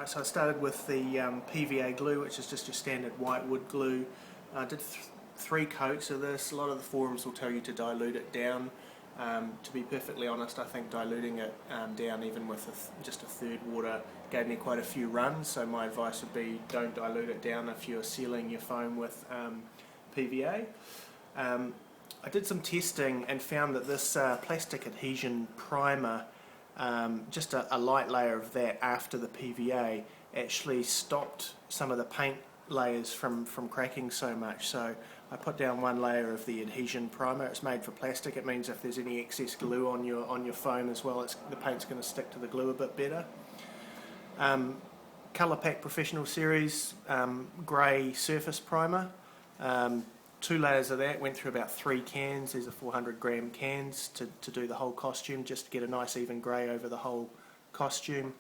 Right, so I started with the PVA glue, which is just your standard white wood glue. I did 3 coats of this. A lot of the forums will tell you to dilute it down. To be perfectly honest, I think diluting it down even with just a third water gave me quite a few runs, so my advice would be don't dilute it down if you're sealing your foam with PVA. I did some testing and found that this plastic adhesion primer, just a light layer of that after the PVA actually stopped some of the paint layers from cracking so much. So I put down 1 layer of the adhesion primer. It's made for plastic. It means if there's any excess glue on your foam as well, the paint's going to stick to the glue a bit better. Colour Pack Professional Series grey surface primer. 2 layers of that, went through about 3 cans. These are 400 gram cans to do the whole costume, just to get a nice even grey over the whole costume.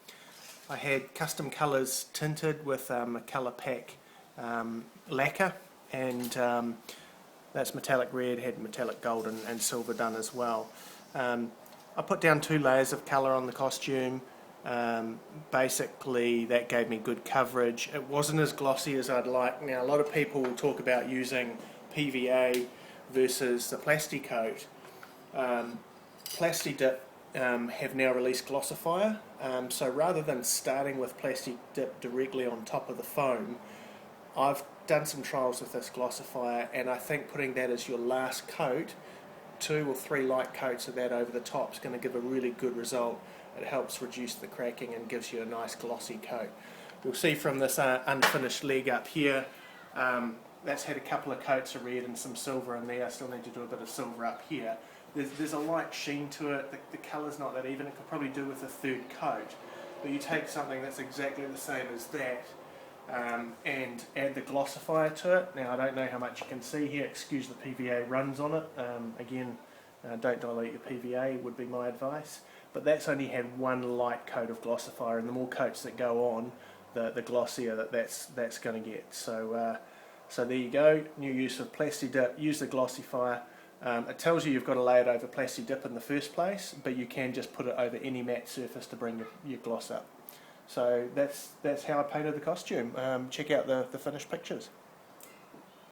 I had custom colours tinted with a Colour Pack lacquer, and that's metallic red, had metallic gold and silver done as well. I put down 2 layers of colour on the costume. Basically that gave me good coverage. It wasn't as glossy as I'd like. Now a lot of people will talk about using PVA versus the Plasti-Coat. Plasti-Dip have now released Glossifier, so rather than starting with Plasti-Dip directly on top of the foam, I've done some trials with this Glossifier, and I think putting that as your last coat, 2 or 3 light coats of that over the top, is going to give a really good result. It helps reduce the cracking and gives you a nice glossy coat. You'll see from this unfinished leg up here, that's had a couple of coats of red and some silver in there. I still need to do a bit of silver up here. There's a light sheen to it. The colour's not that even. It could probably do with a 3rd coat. But you take something that's exactly the same as that and add the Glossifier to it. Now I don't know how much you can see here. Excuse the PVA runs on it. Again, don't dilute your PVA would be my advice. But that's only had 1 light coat of Glossifier, and the more coats that go on, the glossier that's going to get. So there you go, new use of Plasti-Dip. Use the Glossifier. It tells you you've got to lay it over Plasti-Dip in the first place, but you can just put it over any matte surface to bring your gloss up. So that's how I painted the costume. Check out the finished pictures.